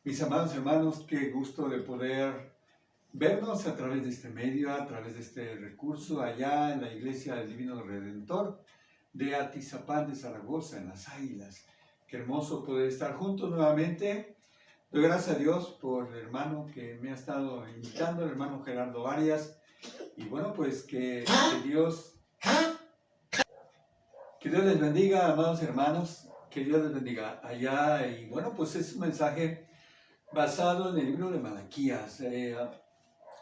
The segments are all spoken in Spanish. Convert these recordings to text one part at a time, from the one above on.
Mis amados hermanos, qué gusto de poder vernos a través de este medio, a través de este recurso, allá en la Iglesia del Divino Redentor de Atizapán de Zaragoza, en Las Águilas. Qué hermoso poder estar juntos nuevamente. Doy gracias a Dios por el hermano que me ha estado invitando, el hermano Gerardo Arias. Y bueno, pues que Dios les bendiga, amados hermanos, que Dios les bendiga allá. Y bueno, pues es un mensaje basado en el libro de Malaquías.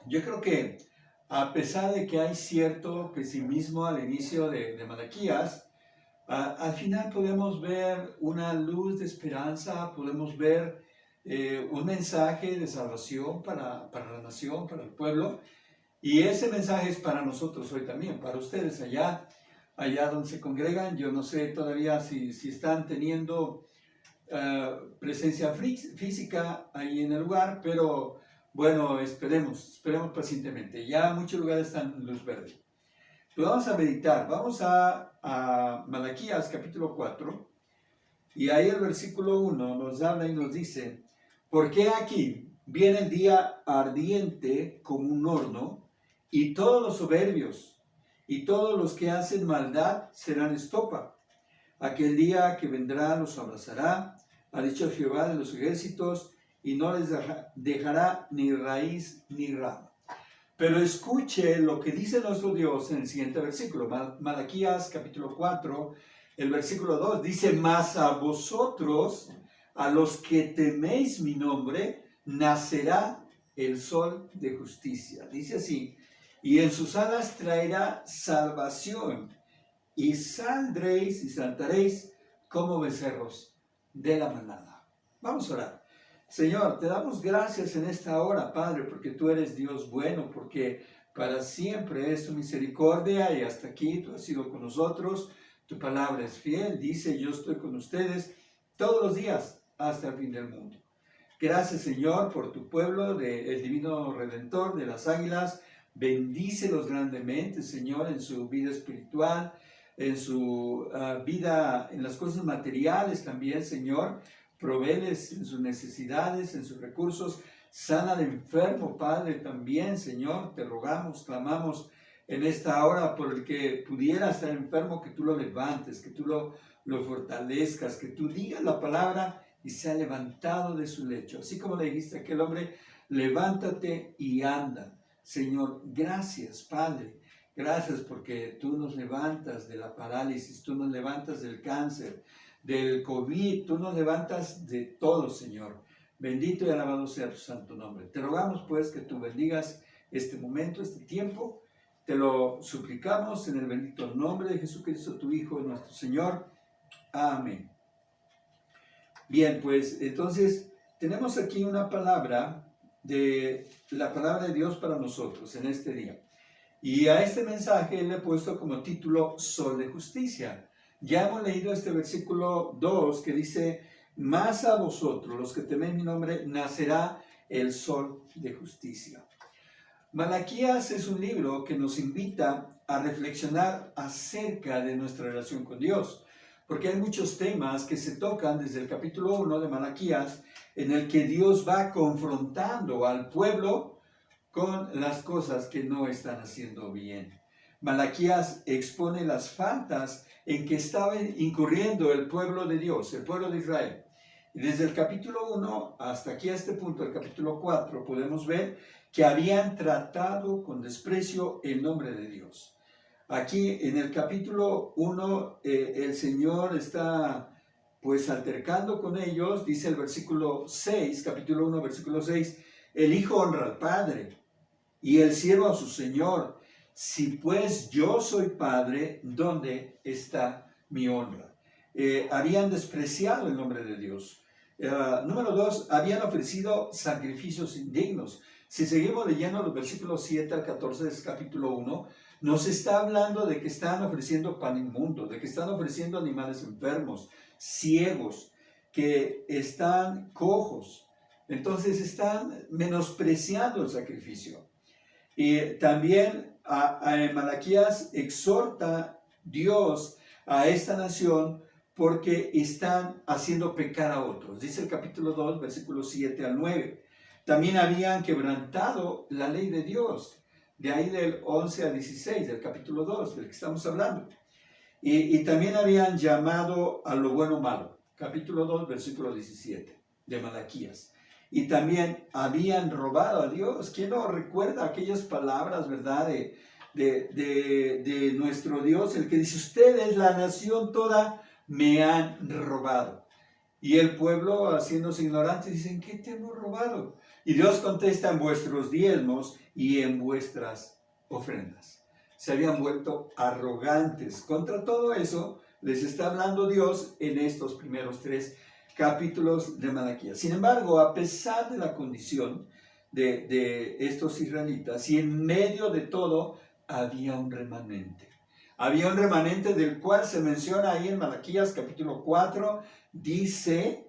Yo creo que a pesar de que hay cierto pesimismo al inicio de Malaquías, al final podemos ver una luz de esperanza, podemos ver un mensaje de salvación para la nación, para el pueblo. Y ese mensaje es para nosotros hoy también, para ustedes allá donde se congregan. Yo no sé todavía si están teniendo presencia física ahí en el lugar, pero bueno, esperemos pacientemente. Ya muchos lugares están en luz verde. Pues vamos a meditar, vamos a Malaquías capítulo 4, y ahí el versículo 1 nos habla y nos dice: porque aquí viene el día ardiente como un horno, y todos los soberbios y todos los que hacen maldad serán estopa. Aquel día que vendrá los abrazará, ha dicho Jehová de los ejércitos, y no les dejará ni raíz ni rama. Pero escuche lo que dice nuestro Dios en el siguiente versículo, Malaquías capítulo 4, el versículo 2, dice: mas a vosotros, a los que teméis mi nombre, nacerá el sol de justicia. Dice así: y en sus alas traerá salvación, y saldréis y saltaréis como becerros de la manada. Vamos a orar. Señor, te damos gracias en esta hora, Padre, porque tú eres Dios bueno, porque para siempre es tu misericordia, y hasta aquí tú has sido con nosotros. Tu palabra es fiel, dice: yo estoy con ustedes todos los días hasta el fin del mundo. Gracias, Señor, por tu pueblo del Divino Redentor de las Águilas. Bendícelos grandemente, Señor, en su vida espiritual, en su vida, en las cosas materiales también, Señor. Provéles en sus necesidades, en sus recursos. Sana al enfermo, Padre, también, Señor. Te rogamos, clamamos en esta hora por el que pudiera estar enfermo, que tú lo levantes, que tú lo fortalezcas, que tú digas la palabra y sea levantado de su lecho. Así como le dijiste a aquel hombre: levántate y anda. Señor, gracias, Padre. Gracias porque tú nos levantas de la parálisis, tú nos levantas del cáncer, del COVID, tú nos levantas de todo, Señor. Bendito y alabado sea tu santo nombre. Te rogamos pues que tú bendigas este momento, este tiempo. Te lo suplicamos en el bendito nombre de Jesucristo, tu Hijo, nuestro Señor. Amén. Bien, pues entonces tenemos aquí una palabra la palabra de Dios para nosotros en este día. Y a este mensaje le he puesto como título Sol de Justicia. Ya hemos leído este versículo 2 que dice: mas a vosotros, los que teméis mi nombre, nacerá el sol de justicia. Malaquías es un libro que nos invita a reflexionar acerca de nuestra relación con Dios, porque hay muchos temas que se tocan desde el capítulo 1 de Malaquías, en el que Dios va confrontando al pueblo con las cosas que no están haciendo bien. Malaquías expone las faltas en que estaba incurriendo el pueblo de Dios, el pueblo de Israel. Y desde el capítulo 1 hasta aquí a este punto, el capítulo 4, podemos ver que habían tratado con desprecio el nombre de Dios. Aquí en el capítulo 1 el Señor está pues altercando con ellos. Dice el versículo 6, capítulo 1, versículo 6: el hijo honra al padre y el siervo a su señor. Si pues yo soy padre, ¿dónde está mi honra? Habían despreciado el nombre de Dios. Número 2, habían ofrecido sacrificios indignos. Si seguimos leyendo los versículos 7 al 14 del capítulo 1, nos está hablando de que están ofreciendo pan inmundo, de que están ofreciendo animales enfermos, ciegos, que están cojos. Entonces están menospreciando el sacrificio. Y también en Malaquías exhorta Dios a esta nación porque están haciendo pecar a otros. Dice el capítulo 2, versículos 7 al 9. También habían quebrantado la ley de Dios. De ahí del 11 al 16, del capítulo 2, del que estamos hablando. Y también habían llamado a lo bueno malo. Capítulo 2, versículo 17, de Malaquías. Y también habían robado a Dios. ¿Quién no recuerda aquellas palabras, verdad, de nuestro Dios? El que dice, ustedes, la nación toda, me han robado. Y el pueblo, haciéndose ignorantes, dicen, ¿qué te hemos robado? Y Dios contesta, en vuestros diezmos y en vuestras ofrendas. Se habían vuelto arrogantes. Contra todo eso, les está hablando Dios en estos primeros 3 capítulos de Malaquías. Sin embargo, a pesar de la condición de estos israelitas, y en medio de todo, había un remanente. Había un remanente del cual se menciona ahí en Malaquías capítulo 4, dice,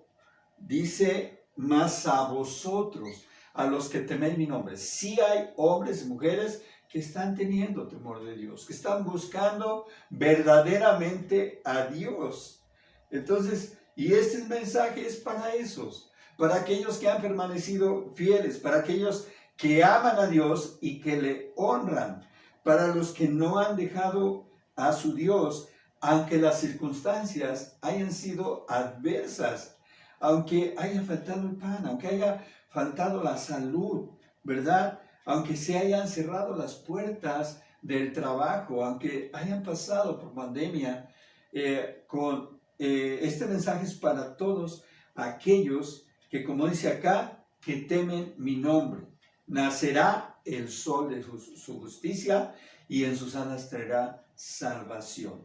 mas a vosotros, a los que teméis mi nombre. Sí hay hombres y mujeres que están teniendo temor de Dios, que están buscando verdaderamente a Dios. Entonces, y este mensaje es para esos, para aquellos que han permanecido fieles, para aquellos que aman a Dios y que le honran, para los que no han dejado a su Dios, aunque las circunstancias hayan sido adversas, aunque haya faltado el pan, aunque haya faltado la salud, ¿verdad? Aunque se hayan cerrado las puertas del trabajo, aunque hayan pasado por pandemia, este mensaje es para todos aquellos que, como dice acá, que temen mi nombre. Nacerá el sol de su justicia y en sus alas traerá salvación.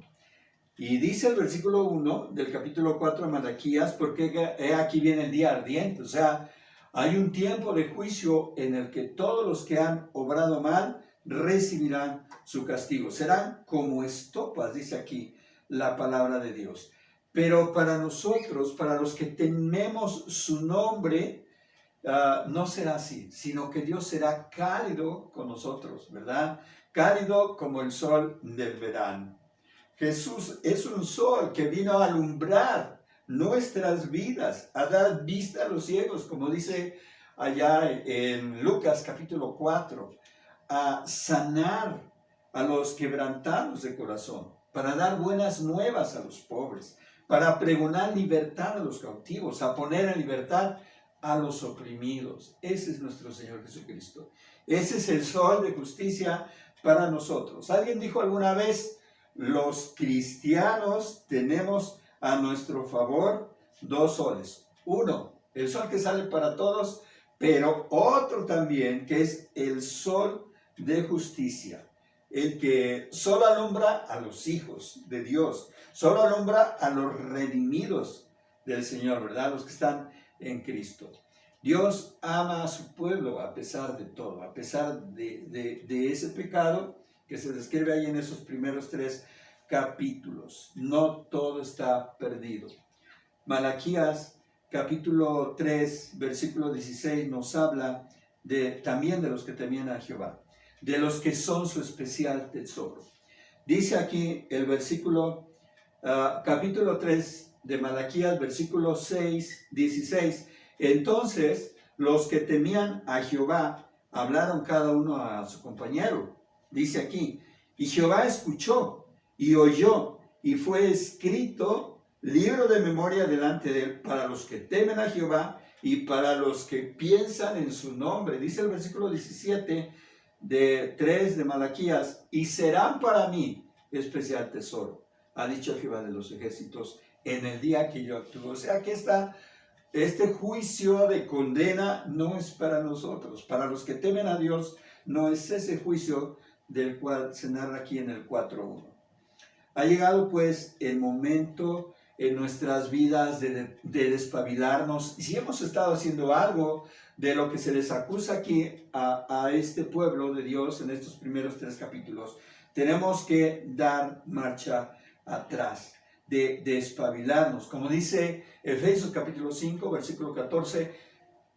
Y dice el versículo 1 del capítulo 4 de Malaquías, porque aquí viene el día ardiente, o sea, hay un tiempo de juicio en el que todos los que han obrado mal recibirán su castigo. Serán como estopas, dice aquí la palabra de Dios. Pero para nosotros, para los que tememos su nombre, no será así, sino que Dios será cálido con nosotros, ¿verdad? Cálido como el sol del verano. Jesús es un sol que vino a alumbrar nuestras vidas, a dar vista a los ciegos, como dice allá en Lucas capítulo 4, a sanar a los quebrantados de corazón, para dar buenas nuevas a los pobres, para pregonar libertad a los cautivos, a poner en libertad a los oprimidos. Ese es nuestro Señor Jesucristo. Ese es el sol de justicia para nosotros. Alguien dijo alguna vez, los cristianos tenemos a nuestro favor 2 soles. Uno, el sol que sale para todos, pero otro también que es el sol de justicia. El que solo alumbra a los hijos de Dios, solo alumbra a los redimidos del Señor, ¿verdad? Los que están en Cristo. Dios ama a su pueblo a pesar de todo, a pesar de ese pecado que se describe ahí en esos primeros 3 capítulos. No todo está perdido. Malaquías capítulo 3, versículo 16 nos habla también de los que temían a Jehová, de los que son su especial tesoro. Dice aquí el versículo, capítulo 3 de Malaquías, versículo 16. Entonces los que temían a Jehová hablaron cada uno a su compañero. Dice aquí, y Jehová escuchó y oyó, y fue escrito libro de memoria delante de él para los que temen a Jehová y para los que piensan en su nombre. Dice el versículo 17 de 3 de Malaquías, y serán para mí especial tesoro, ha dicho Jehová de los ejércitos, en el día que yo actúo. O sea que este juicio de condena no es para nosotros, para los que temen a Dios, no es ese juicio del cual se narra aquí en el 4.1. Ha llegado pues el momento en nuestras vidas de despabilarnos. Si hemos estado haciendo algo de lo que se les acusa aquí a este pueblo de Dios en estos primeros 3 capítulos, tenemos que dar marcha atrás, de despabilarnos. Como dice Efesios capítulo 5, versículo 14,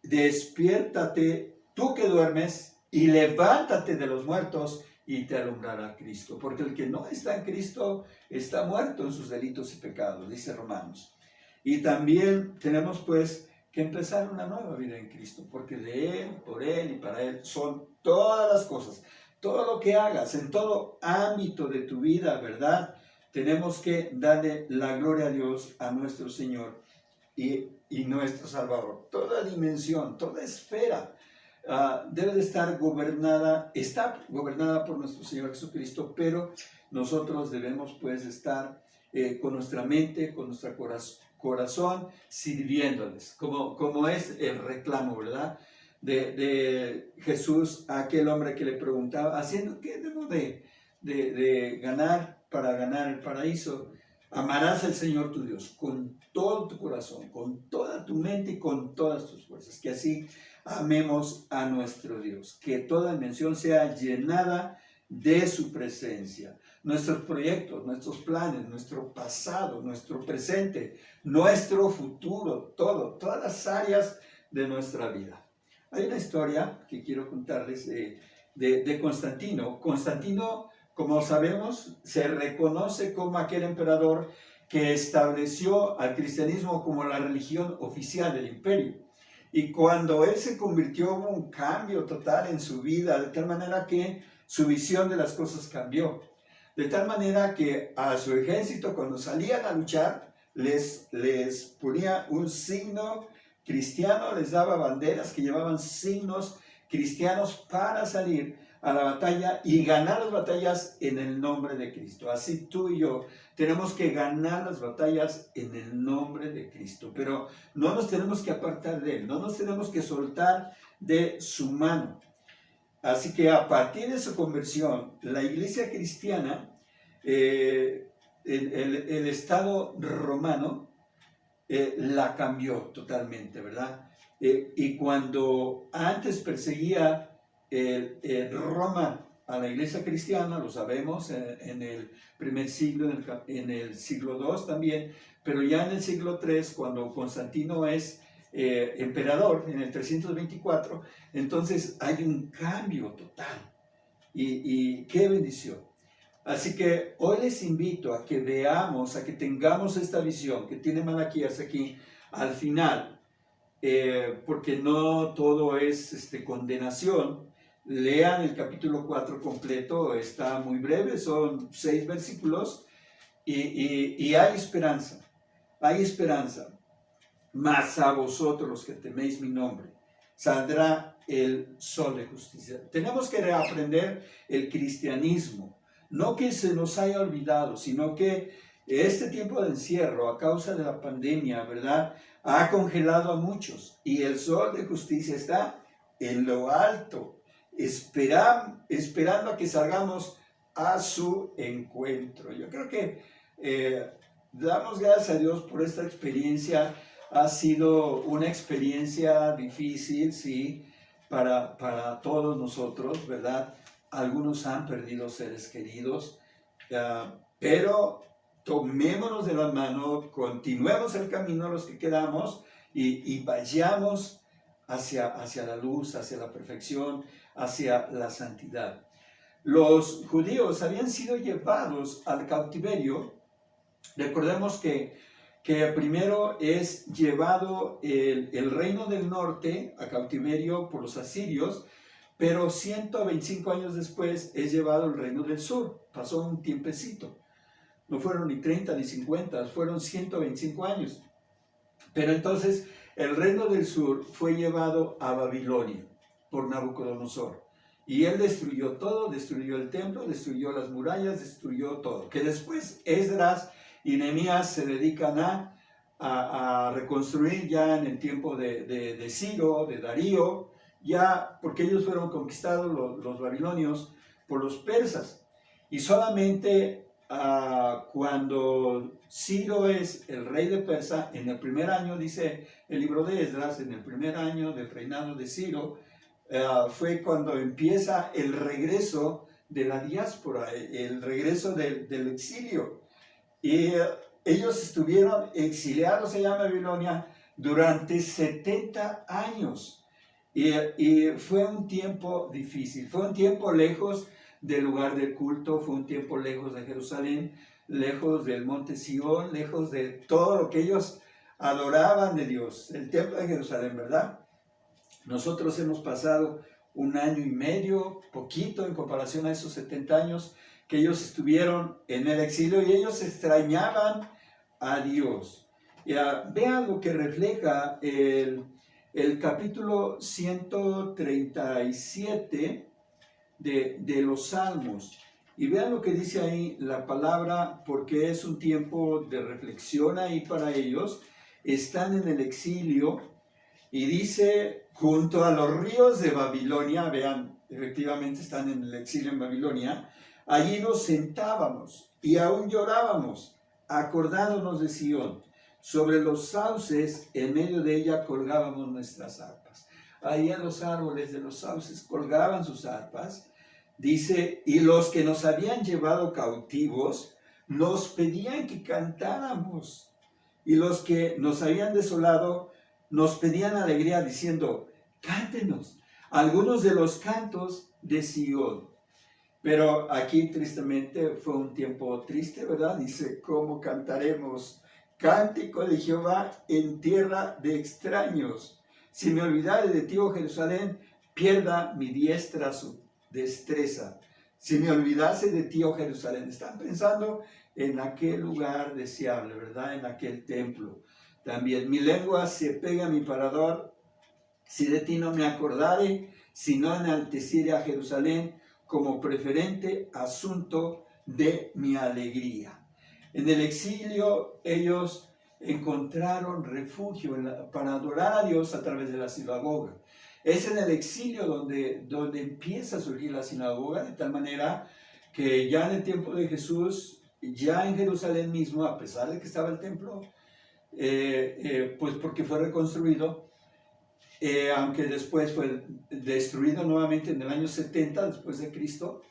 despiértate tú que duermes y levántate de los muertos y te alumbrará Cristo. Porque el que no está en Cristo está muerto en sus delitos y pecados, dice Romanos. Y también tenemos pues que empezar una nueva vida en Cristo, porque de Él, por Él y para Él son todas las cosas. Todo lo que hagas en todo ámbito de tu vida, ¿verdad? Tenemos que darle la gloria a Dios, a nuestro Señor y nuestro Salvador. Toda dimensión, toda esfera debe de estar gobernada, está gobernada por nuestro Señor Jesucristo, pero nosotros debemos pues estar con nuestra mente, con nuestro corazón, sirviéndoles, como es el reclamo, ¿verdad? De Jesús a aquel hombre que le preguntaba, ¿haciendo qué debo de ganar para ganar el paraíso? Amarás al Señor tu Dios con todo tu corazón, con toda tu mente y con todas tus fuerzas. Que así amemos a nuestro Dios. Que toda dimensión sea llenada de su presencia. Nuestros proyectos, nuestros planes, nuestro pasado, nuestro presente, nuestro futuro, todas las áreas de nuestra vida. Hay una historia que quiero contarles de Constantino. Constantino, como sabemos, se reconoce como aquel emperador que estableció al cristianismo como la religión oficial del imperio. Y cuando él se convirtió, hubo un cambio total en su vida, de tal manera que su visión de las cosas cambió. De tal manera que a su ejército, cuando salían a luchar, les ponía un signo cristiano, les daba banderas que llevaban signos cristianos para salir a la batalla y ganar las batallas en el nombre de Cristo. Así tú y yo tenemos que ganar las batallas en el nombre de Cristo, pero no nos tenemos que apartar de Él, no nos tenemos que soltar de su mano. Así que a partir de su conversión, la iglesia cristiana, el Estado romano, la cambió totalmente, ¿verdad? Y cuando antes perseguía Roma a la iglesia cristiana, lo sabemos, en el primer siglo, en el siglo II también, pero ya en el siglo III, cuando Constantino es emperador, en el 324, entonces hay un cambio total. Y qué bendición. Así que hoy les invito a que veamos, a que tengamos esta visión que tiene Malaquías aquí al final, porque no todo es condenación. Lean el capítulo 4 completo, está muy breve, son 6 versículos y hay esperanza, hay esperanza. Mas a vosotros los que teméis mi nombre, saldrá el sol de justicia. Tenemos que reaprender el cristianismo. No que se nos haya olvidado, sino que este tiempo de encierro a causa de la pandemia, ¿verdad?, ha congelado a muchos y el sol de justicia está en lo alto, esperando a que salgamos a su encuentro. Yo creo que damos gracias a Dios por esta experiencia. Ha sido una experiencia difícil, sí, para todos nosotros, ¿verdad? Algunos han perdido seres queridos, pero tomémonos de la mano, continuemos el camino a los que quedamos y vayamos hacia la luz, hacia la perfección, hacia la santidad. Los judíos habían sido llevados al cautiverio. Recordemos que primero es llevado el reino del norte a cautiverio por los asirios, pero 125 años después es llevado el reino del sur. Pasó un tiempecito. No fueron ni 30 ni 50, fueron 125 años. Pero entonces el reino del sur fue llevado a Babilonia por Nabucodonosor. Y él destruyó todo, destruyó el templo, destruyó las murallas, destruyó todo. Que después Esdras y Nehemías se dedican a reconstruir ya en el tiempo de Ciro, de Darío, ya porque ellos fueron conquistados, los babilonios, por los persas. Y solamente cuando Ciro es el rey de Persa, en el primer año, dice el libro de Esdras, en el primer año del reinado de Ciro, fue cuando empieza el regreso de la diáspora, el regreso del exilio. Y ellos estuvieron exiliados allá en Babilonia durante 70 años. Y fue un tiempo difícil, fue un tiempo lejos del lugar del culto, fue un tiempo lejos de Jerusalén, lejos del monte Sión, lejos de todo lo que ellos adoraban de Dios, el templo de Jerusalén, ¿verdad? Nosotros hemos pasado 1 año y medio, poquito en comparación a esos 70 años que ellos estuvieron en el exilio, y ellos extrañaban a Dios. Vean lo que refleja el capítulo 137 de los Salmos. Y vean lo que dice ahí la palabra, porque es un tiempo de reflexión ahí para ellos. Están en el exilio y dice, junto a los ríos de Babilonia, vean, efectivamente están en el exilio en Babilonia, allí nos sentábamos y aún llorábamos, acordándonos de Sión. Sobre los sauces, en medio de ella colgábamos nuestras arpas. Ahí en los árboles de los sauces colgaban sus arpas. Dice, y los que nos habían llevado cautivos nos pedían que cantáramos. Y los que nos habían desolado nos pedían alegría diciendo, cántenos algunos de los cantos de Sión. Pero aquí tristemente fue un tiempo triste, ¿verdad? Dice, ¿cómo cantaremos cántico de Jehová en tierra de extraños? Si me olvidare de ti, oh Jerusalén, pierda mi diestra su destreza. Si me olvidase de ti, oh Jerusalén. Están pensando en aquel lugar deseable, ¿verdad? En aquel templo. También mi lengua se pega a mi paladar, si de ti no me acordare, si no enalteciere a Jerusalén como preferente asunto de mi alegría. En el exilio ellos encontraron refugio para adorar a Dios a través de la sinagoga. Es en el exilio donde empieza a surgir la sinagoga, de tal manera que ya en el tiempo de Jesús, ya en Jerusalén mismo, a pesar de que estaba el templo, pues porque fue reconstruido, aunque después fue destruido nuevamente en el año 70 después de Cristo,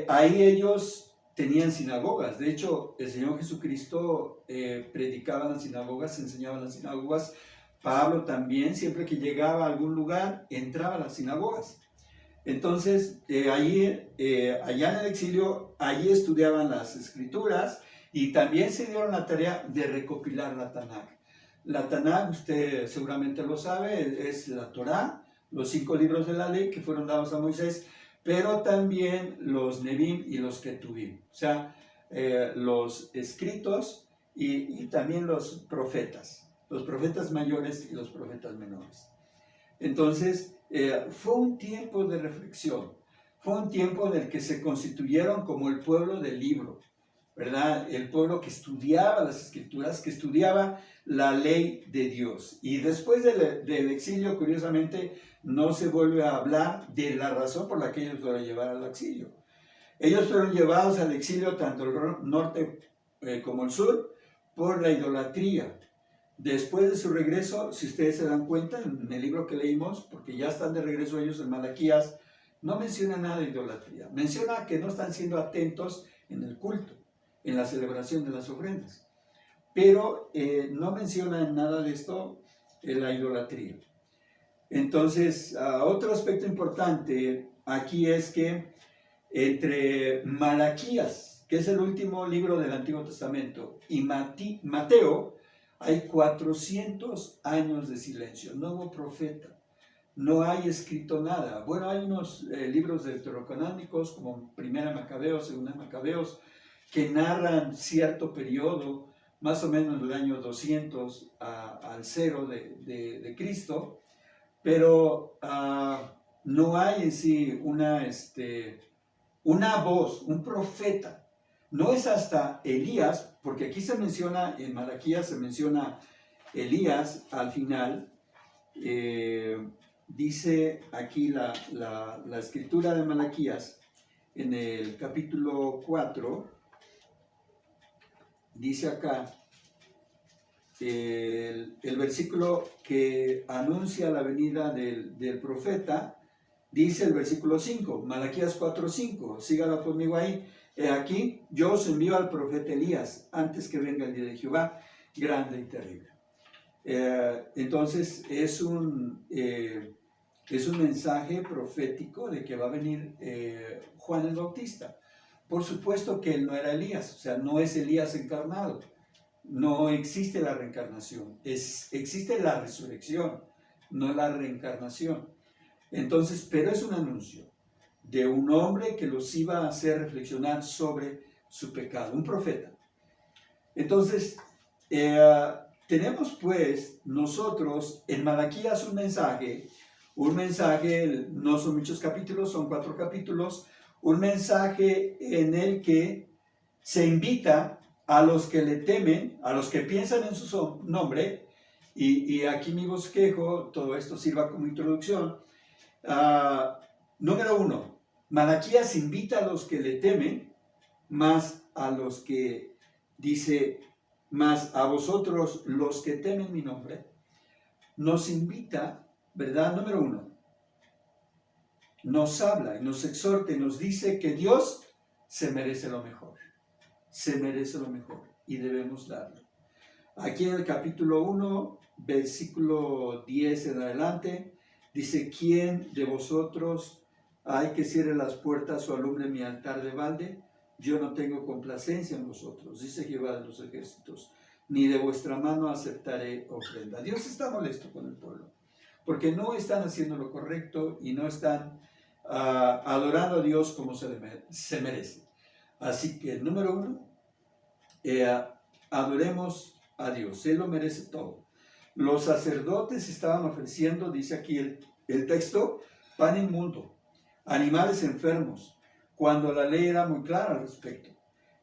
ahí ellos tenían sinagogas. De hecho, el Señor Jesucristo predicaba en las sinagogas, enseñaba en las sinagogas. Pablo también, siempre que llegaba a algún lugar, entraba a las sinagogas. Entonces, allá en el exilio, allí estudiaban las Escrituras y también se dieron la tarea de recopilar la Tanakh. La Tanakh, usted seguramente lo sabe, es la Torá, los 5 libros de la ley que fueron dados a Moisés, pero también los Nevim y los Ketuvim, o sea, los escritos y también los profetas mayores y los profetas menores. Entonces, fue un tiempo de reflexión, fue un tiempo en el que se constituyeron como el pueblo del libro, ¿verdad? El pueblo que estudiaba las Escrituras, que estudiaba la ley de Dios. Y después del exilio, curiosamente, no se vuelve a hablar de la razón por la que ellos fueron llevados al exilio. Ellos fueron llevados al exilio, tanto el norte como el sur, por la idolatría. Después de su regreso, si ustedes se dan cuenta, en el libro que leímos, porque ya están de regreso ellos en Malaquías, no menciona nada de idolatría. Menciona que no están siendo atentos en el culto, en la celebración de las ofrendas. Pero no menciona nada de esto la idolatría. Entonces, otro aspecto importante aquí es que entre Malaquías, que es el último libro del Antiguo Testamento, y Mateo, hay 400 años de silencio. No hubo profeta, no hay escrito nada. Bueno, hay unos libros deuterocanónicos como Primera Macabeos, Segunda Macabeos, que narran cierto periodo, más o menos del año 200 al 0 de Cristo, pero no hay en sí una voz, un profeta. No es hasta Elías, porque aquí se menciona, en Malaquías se menciona Elías al final. Dice aquí la escritura de Malaquías, en el capítulo 4, dice acá, el versículo que anuncia la venida del profeta, dice el versículo 5, Malaquías 4:5, sígalo conmigo ahí. Aquí yo os envío al profeta Elías antes que venga el día de Jehová, grande y terrible. Entonces es un Es un mensaje profético de que va a venir Juan el Bautista. Por supuesto que él no era Elías, o sea, no es Elías encarnado. No existe la reencarnación, existe la resurrección, no la reencarnación. Entonces, pero es un anuncio de un hombre que los iba a hacer reflexionar sobre su pecado, un profeta. Entonces, tenemos pues nosotros en Malaquías un mensaje, no son muchos capítulos, son 4 capítulos, un mensaje en el que se invita a los que le temen, a los que piensan en su nombre, y aquí mi bosquejo, todo esto sirva como introducción. Número 1, Malaquías invita a los que le temen, más a los que dice, más a vosotros los que temen mi nombre, nos invita, ¿verdad? Número 1, nos habla y nos exhorta y nos dice que Dios se merece lo mejor. Se merece lo mejor y debemos darlo. Aquí en el capítulo 1, versículo 10 en adelante, dice, ¿quién de vosotros hay que cierre las puertas o alumbre mi altar de balde? Yo no tengo complacencia en vosotros, dice Jehová de los ejércitos, ni de vuestra mano aceptaré ofrenda. Dios está molesto con el pueblo, porque no están haciendo lo correcto y no están adorando a Dios como se merece. Así que, número 1, adoremos a Dios, Él lo merece todo. Los sacerdotes estaban ofreciendo, dice aquí el texto, pan inmundo, animales enfermos, cuando la ley era muy clara al respecto.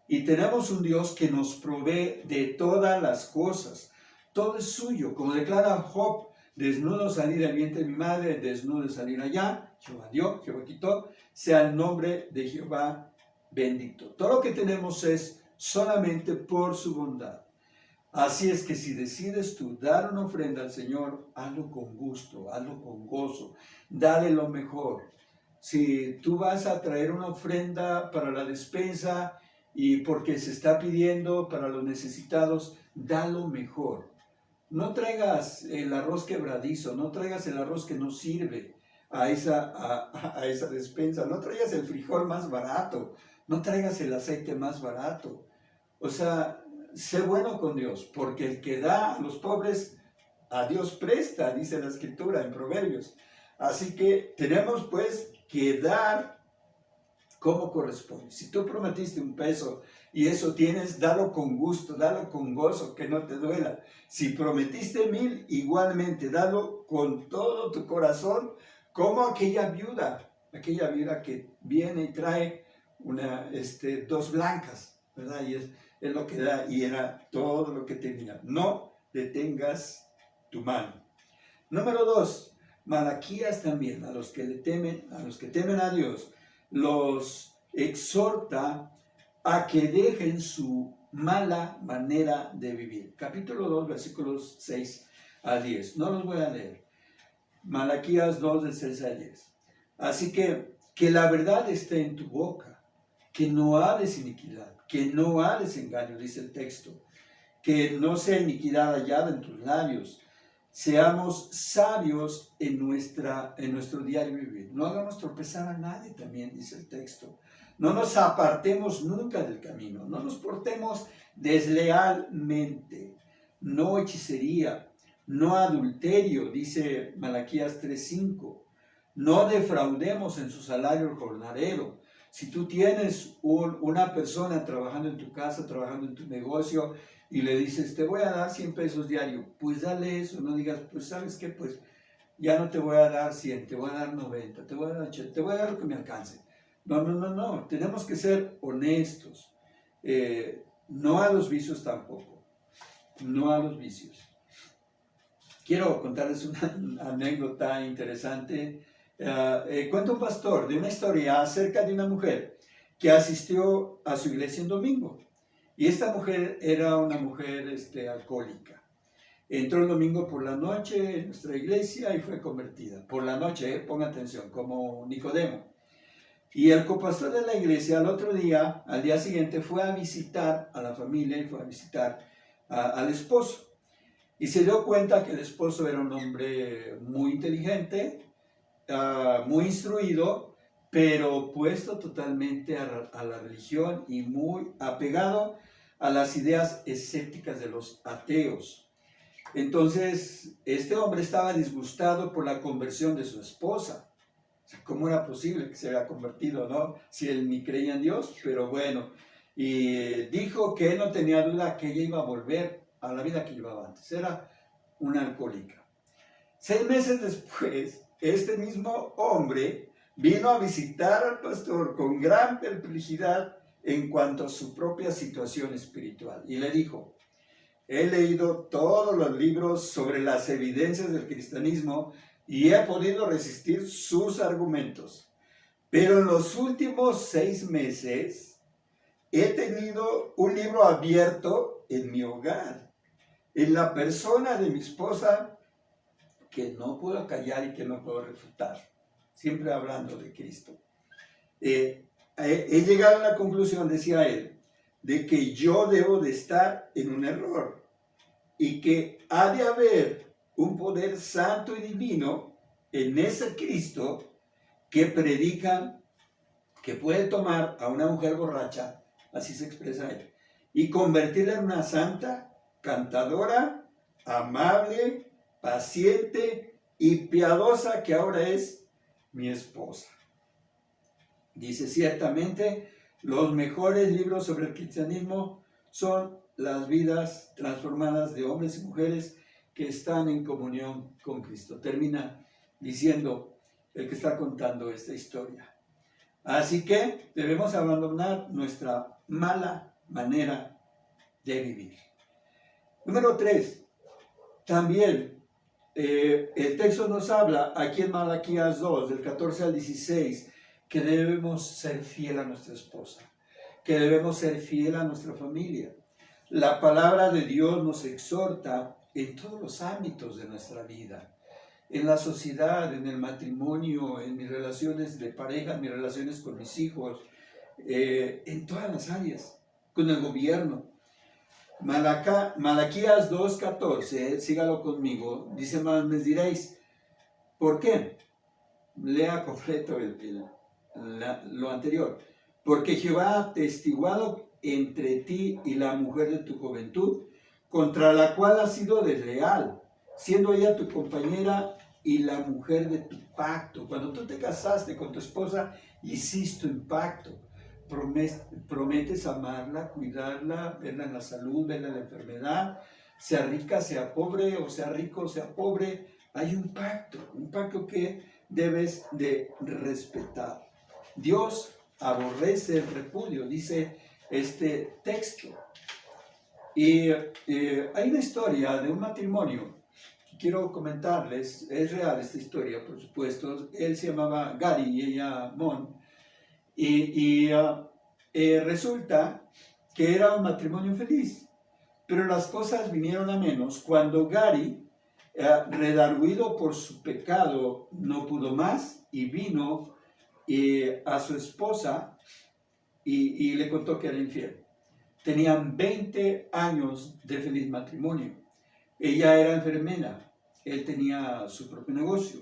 Y tenemos un Dios que nos provee de todas las cosas, todo es suyo, como declara Job, desnudo salí del vientre de mi madre, desnudo salir allá, Jehová dio, Jehová quitó, sea el nombre de Jehová bendito. Todo lo que tenemos es solamente por su bondad. Así es que si decides tú dar una ofrenda al Señor, hazlo con gusto, hazlo con gozo, dale lo mejor. Si tú vas a traer una ofrenda para la despensa y porque se está pidiendo para los necesitados, da lo mejor. No traigas el arroz quebradizo, no traigas el arroz que no sirve a esa despensa, no traigas el frijol más barato, no traigas el aceite más barato. O sea, sé bueno con Dios, porque el que da a los pobres, a Dios presta, dice la Escritura en Proverbios. Así que tenemos pues que dar como corresponde. Si tú prometiste un peso y eso tienes, dalo con gusto, dalo con gozo, que no te duela. Si prometiste 1000, igualmente, dalo con todo tu corazón, como aquella viuda que viene y trae 2 blancas, ¿verdad? Y es lo que da, y era todo lo que tenía. No detengas tu mano. Número 2, Malaquías también, a los que temen a Dios, los exhorta a que dejen su mala manera de vivir. Capítulo 2, versículos 6 a 10. No los voy a leer. Malaquías 2, del 6 a 10. Así que la verdad esté en tu boca, que no hables iniquidad, que no hables engaño, dice el texto, que no sea iniquidad hallada en tus labios. Seamos sabios en nuestro diario vivir. No hagamos tropezar a nadie, también dice el texto. No nos apartemos nunca del camino. No nos portemos deslealmente. No hechicería. No adulterio, dice Malaquías 3:5. No defraudemos en su salario el jornalero. Si tú tienes una persona trabajando en tu casa, trabajando en tu negocio, y le dices, te voy a dar 100 pesos diario, pues dale eso, no digas, pues sabes qué, pues ya no te voy a dar 100, te voy a dar 90, te voy a dar 80, te voy a dar lo que me alcance. No, tenemos que ser honestos, no a los vicios tampoco, no a los vicios. Quiero contarles una anécdota interesante. Cuenta un pastor de una historia acerca de una mujer que asistió a su iglesia en domingo. Y esta mujer era una mujer alcohólica. Entró el domingo por la noche en nuestra iglesia y fue convertida. Por la noche, ponga atención, como Nicodemo. Y el copastor de la iglesia al día siguiente, fue a visitar a la familia y fue a visitar al esposo. Y se dio cuenta que el esposo era un hombre muy inteligente, muy instruido, pero opuesto totalmente a la religión y muy apegado a las ideas escépticas de los ateos. Entonces, este hombre estaba disgustado por la conversión de su esposa. O sea, ¿cómo era posible que se haya convertido, no? Si él ni creía en Dios, pero bueno. Y dijo que él no tenía duda que ella iba a volver a la vida que llevaba antes. Era una alcohólica. 6 meses después, este mismo hombre vino a visitar al pastor con gran perplejidad en cuanto a su propia situación espiritual. Y le dijo: he leído todos los libros sobre las evidencias del cristianismo y he podido resistir sus argumentos. Pero en los últimos 6 meses he tenido un libro abierto en mi hogar, en la persona de mi esposa, que no puedo callar y que no puedo refutar, siempre hablando de Cristo. He llegado a la conclusión, decía él, de que yo debo de estar en un error y que ha de haber un poder santo y divino en ese Cristo que predica que puede tomar a una mujer borracha, así se expresa él, y convertirla en una santa, cantadora, amable, paciente y piadosa, que ahora es mi esposa. Dice: ciertamente los mejores libros sobre el cristianismo son las vidas transformadas de hombres y mujeres que están en comunión con Cristo. Termina diciendo el que está contando esta historia. Así que debemos abandonar nuestra mala manera de vivir. Número 3. También el texto nos habla aquí en Malaquías 2, del 14 al 16, que debemos ser fiel a nuestra esposa, que debemos ser fiel a nuestra familia. La palabra de Dios nos exhorta en todos los ámbitos de nuestra vida, en la sociedad, en el matrimonio, en mis relaciones de pareja, en mis relaciones con mis hijos, en todas las áreas, con el gobierno. Malaquías 2:14, sígalo conmigo, dice: más me diréis, ¿por qué? Lea completo lo anterior. Porque Jehová ha testiguado entre ti y la mujer de tu juventud, contra la cual has sido desleal, siendo ella tu compañera y la mujer de tu pacto. Cuando tú te casaste con tu esposa, hiciste un pacto. Prometes amarla, cuidarla, verla en la salud, verla en la enfermedad, sea rica, sea pobre, o sea rico, sea pobre. Hay un pacto que debes de respetar. Dios aborrece el repudio, dice este texto. Y hay una historia de un matrimonio que quiero comentarles. Es real esta historia, por supuesto. Él se llamaba Gary y ella Mon. Y resulta que era un matrimonio feliz, pero las cosas vinieron a menos cuando Gary, redarguido por su pecado, no pudo más y vino a su esposa y le contó que era infiel. Tenían 20 años de feliz matrimonio. Ella era enfermera, él tenía su propio negocio.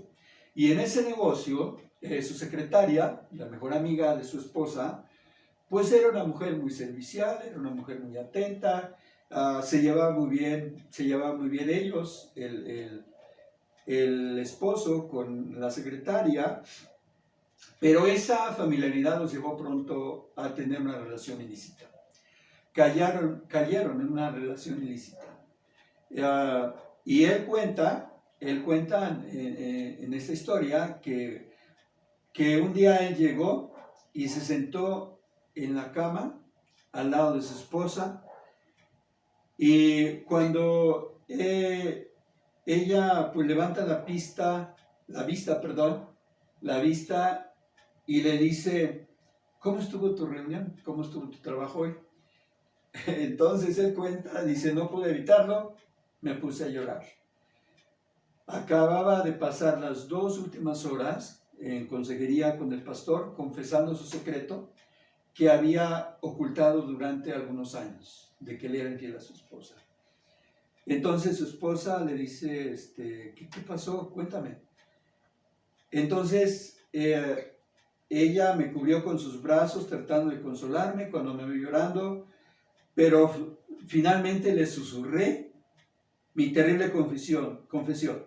Y en ese negocio, su secretaria, la mejor amiga de su esposa, pues era una mujer muy servicial, era una mujer muy atenta, se llevaban muy bien ellos, el esposo con la secretaria, pero esa familiaridad los llevó pronto a tener una relación ilícita. Cayeron en una relación ilícita. Y él cuenta en esta historia que un día él llegó y se sentó en la cama al lado de su esposa, y cuando ella pues levanta la vista y le dice: ¿cómo estuvo tu reunión? ¿Cómo estuvo tu trabajo hoy? Entonces él cuenta, dice: no pude evitarlo, me puse a llorar. Acababa de pasar las 2 últimas horas en consejería con el pastor, confesando su secreto que había ocultado durante algunos años, de que él era infiel a su esposa. Entonces su esposa le dice: ¿qué pasó? Cuéntame. Entonces, ella me cubrió con sus brazos tratando de consolarme cuando me vio llorando, pero finalmente le susurré mi terrible confesión.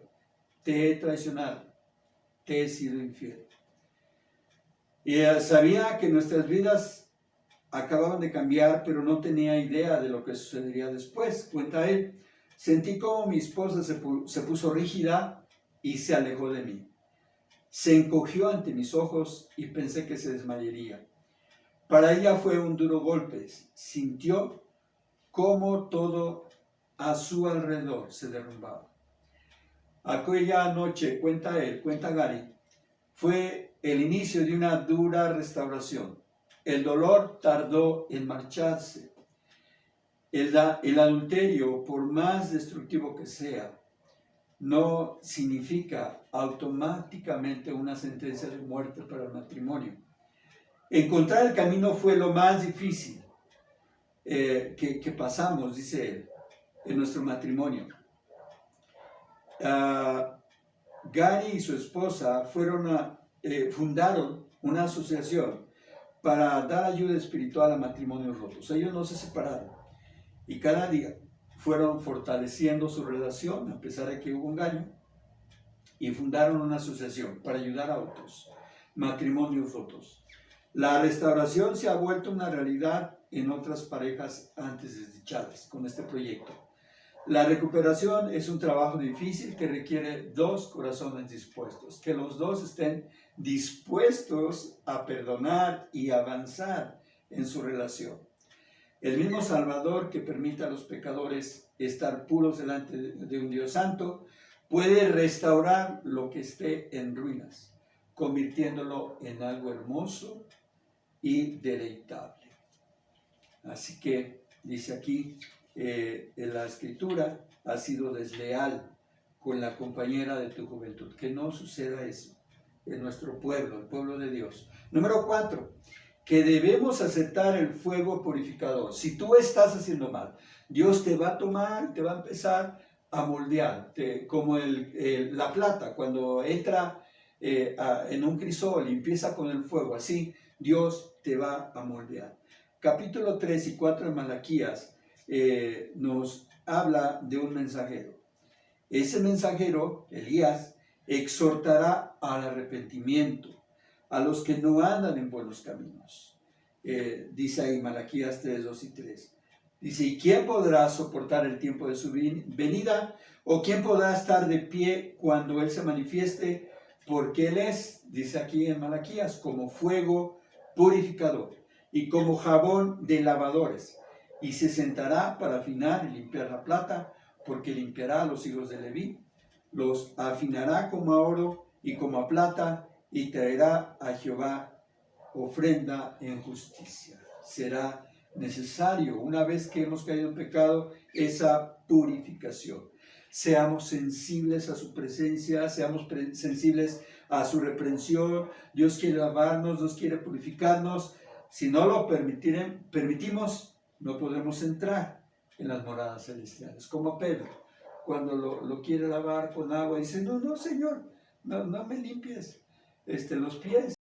Te he traicionado, te he sido infiel. Y sabía que nuestras vidas acababan de cambiar, pero no tenía idea de lo que sucedería después. Cuenta él, sentí como mi esposa se puso rígida y se alejó de mí. Se encogió ante mis ojos y pensé que se desmayaría. Para ella fue un duro golpe. Sintió cómo todo a su alrededor se derrumbaba. Aquella noche, cuenta él, cuenta Gary, fue el inicio de una dura restauración. El dolor tardó en marcharse. El adulterio, por más destructivo que sea, no significa automáticamente una sentencia de muerte para el matrimonio. Encontrar el camino fue lo más difícil que pasamos, dice él, en nuestro matrimonio. Gary y su esposa fundaron una asociación para dar ayuda espiritual a matrimonios rotos. Ellos no se separaron y cada día fueron fortaleciendo su relación a pesar de que hubo engaño y fundaron una asociación para ayudar a otros matrimonios rotos. La restauración se ha vuelto una realidad en otras parejas antes desdichadas con este proyecto. La recuperación es un trabajo difícil que requiere dos corazones dispuestos, que los dos estén dispuestos a perdonar y avanzar en su relación. El mismo Salvador que permite a los pecadores estar puros delante de un Dios santo, puede restaurar lo que esté en ruinas, convirtiéndolo en algo hermoso y deleitable. Así que, dice aquí, en la escritura, has sido desleal con la compañera de tu juventud. Que no suceda eso en nuestro pueblo, el pueblo de Dios. Número 4, que debemos aceptar el fuego purificador. Si tú estás haciendo mal, Dios te va a tomar, te va a empezar a moldear, como la plata cuando entra en un crisol y empieza con el fuego, así Dios te va a moldear. Capítulo 3 y 4 de Malaquías nos habla de un mensajero. Ese mensajero, Elías, exhortará al arrepentimiento a los que no andan en buenos caminos. Dice ahí Malaquías 3, 2 y 3. Dice, ¿y quién podrá soportar el tiempo de su venida? ¿O quién podrá estar de pie cuando Él se manifieste? Porque Él es, dice aquí en Malaquías, como fuego purificador y como jabón de lavadores. Y se sentará para afinar y limpiar la plata, porque limpiará a los hijos de Leví, los afinará como a oro y como a plata, y traerá a Jehová ofrenda en justicia. Será necesario, una vez que hemos caído en pecado, esa purificación. Seamos sensibles a su presencia, seamos sensibles a su reprensión. Dios quiere lavarnos, Dios quiere purificarnos. Si no lo permitimos, no podremos entrar en las moradas celestiales. Como Pedro, cuando lo quiere lavar con agua, dice, no, Señor, no me limpies los pies,